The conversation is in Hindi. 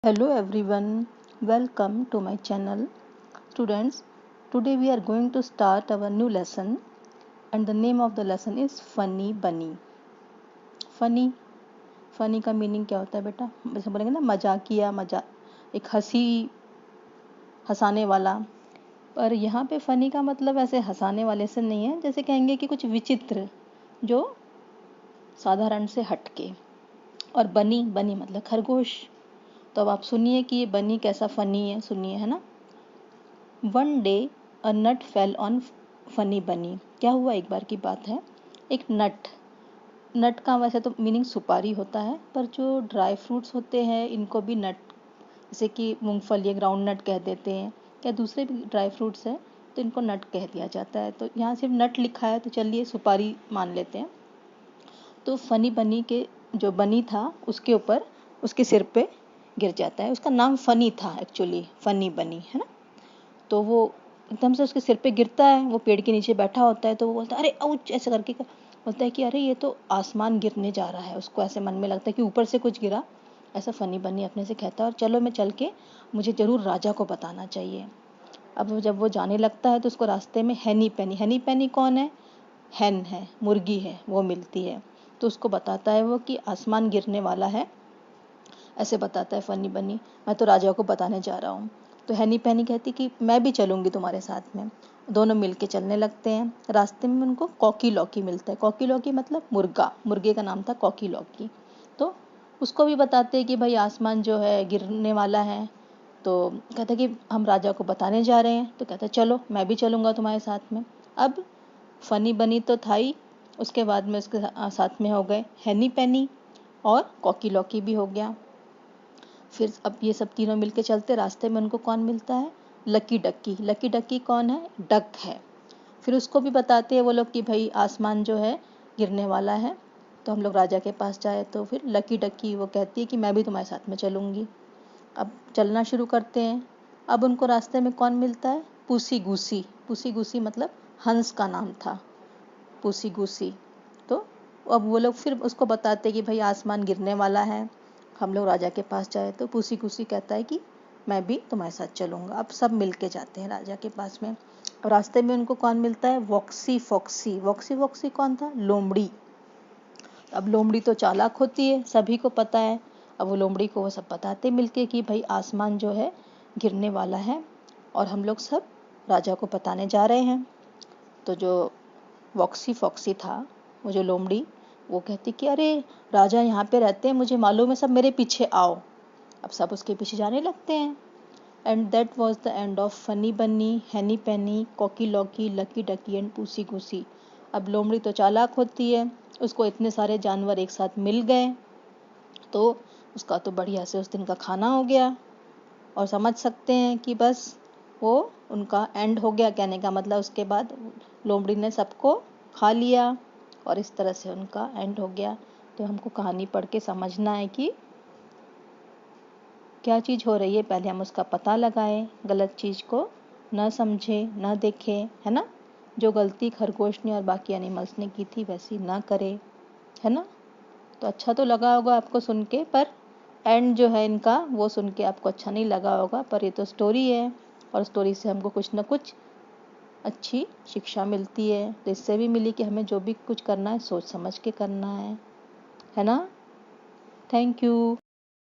Hello everyone, welcome to my channel. Students, today we are going to start our new lesson and the name of the lesson is Funny Bunny. Funny, funny का मीनिंग क्या होता है बेटा? जैसे बोलेंगे ना मजाकिया, एक हंसाने वाला। पर यहाँ पे फनी का मतलब ऐसे हंसाने वाले से नहीं है, जैसे कहेंगे कि कुछ विचित्र, जो साधारण से हटके। और बनी मतलब खरगोश। तो अब आप सुनिए कि ये बनी कैसा फनी है, सुनिए, है ना। One day a nut fell on funny bunny. क्या हुआ, एक बार की बात है, एक नट का वैसे तो मीनिंग सुपारी होता है, पर जो ड्राई फ्रूट्स होते हैं इनको भी नट, जैसे कि मूंगफली ग्राउंड नट कह देते हैं, या दूसरे भी ड्राई फ्रूट्स हैं तो इनको नट कह दिया जाता है। तो यहाँ सिर्फ नट लिखा है तो चलिए सुपारी मान लेते हैं। तो फनी बनी के जो बनी था उसके ऊपर, उसके सिर पे गिर जाता है। उसका नाम फनी था एक्चुअली, फनी बनी, है ना। तो वो एकदम से उसके सिर पे गिरता है, वो पेड़ के नीचे बैठा होता है, तो वो बोलता है अरे आउच, ऐसे करके बोलता है कि अरे ये तो आसमान गिरने जा रहा है। उसको ऐसे मन में लगता है कि ऊपर से कुछ गिरा, ऐसा फनी बनी अपने से कहता है। और चलो मैं चल के मुझे ज़रूर राजा को बताना चाहिए। अब जब वो जाने लगता है तो उसको रास्ते में हनी पैनी कौन है? हैन है, मुर्गी है, वो मिलती है। तो उसको बताता है वो कि आसमान गिरने वाला है, ऐसे बताता है फनी बनी, मैं तो राजा को बताने जा रहा हूँ। तो हैनी पैनी कहती कि मैं भी चलूँगी तुम्हारे साथ में। दोनों मिलके चलने लगते हैं। रास्ते में उनको कॉकी लॉकी मिलता है। कॉकी लॉकी मतलब मुर्गा, मुर्गे का नाम था कॉकी लॉकी। तो उसको भी बताते हैं कि भाई आसमान जो है गिरने वाला है। तो कहता है कि हम राजा को बताने जा रहे हैं। तो कहता है चलो मैं भी चलूँगा तुम्हारे साथ में। अब फनी बनी तो था ही, उसके बाद में उसके साथ में हो गए हैनी पैनी और कॉकी लॉकी भी हो गया। फिर अब ये सब तीनों मिलके चलते, रास्ते में उनको कौन मिलता है? Lucky Ducky. लकी डक्की कौन है? डक है। फिर उसको भी बताते हैं वो लोग कि भाई आसमान जो है गिरने वाला है, तो हम लोग राजा के पास जाए। तो फिर लकी डक्की वो कहती है कि मैं भी तुम्हारे साथ में चलूँगी। अब चलना शुरू करते हैं। अब उनको रास्ते में कौन मिलता है? पूसी गूसी। पूसी गूसी मतलब हंस का नाम था, पूसी गूसी। तो अब वो लोग फिर उसको बताते हैं कि भाई आसमान गिरने वाला है, हम लोग राजा के पास जाए। तो पूसी गूसी कहता है कि मैं भी तुम्हारे साथ चलूँगा। अब सब मिल के जाते हैं राजा के पास में। और रास्ते में उनको कौन मिलता है? वॉक्सी फॉक्सी। वॉक्सी फॉक्सी कौन था? लोमड़ी। अब लोमड़ी तो चालाक होती है, सभी को पता है। अब वो लोमड़ी को वो सब बताते मिलके कि भाई आसमान जो है गिरने वाला है और हम लोग सब राजा को बताने जा रहे हैं। तो जो वॉक्सी फॉक्सी था, वो जो लोमड़ी, वो कहती कि अरे राजा यहाँ पे रहते हैं, मुझे मालूम है, सब मेरे पीछे आओ। अब सब उसके पीछे जाने लगते हैं। And that was the end of Funny Bunny, Henny Penny, Cocky Locky, Lucky Ducky and Pussy Goosy. अब लोमड़ी तो चालाक होती है, उसको इतने सारे जानवर एक साथ मिल गए, तो उसका तो बढ़िया से उस दिन का खाना हो गया। और समझ सकते हैं कि बस वो उनका एंड हो गया। कहने का मतलब उसके बाद लोमड़ी ने सबको खा लिया और इस तरह से उनका एंड हो गया। तो हमको कहानी पढ़ के समझना है कि क्या चीज़ हो रही है, पहले हम उसका पता लगाएं, गलत चीज़ को न समझें, न देखें, है ना। जो गलती खरगोश ने और बाकी एनिमल्स ने की थी वैसी ना करें, है ना। तो अच्छा तो लगा होगा आपको सुन के, पर एंड जो है इनका वो सुन के आपको अच्छा नहीं लगा होगा। पर ये तो स्टोरी है और स्टोरी से हमको कुछ ना कुछ अच्छी शिक्षा मिलती है। तो इससे भी मिली कि हमें जो भी कुछ करना है सोच समझ के करना है ना। Thank you.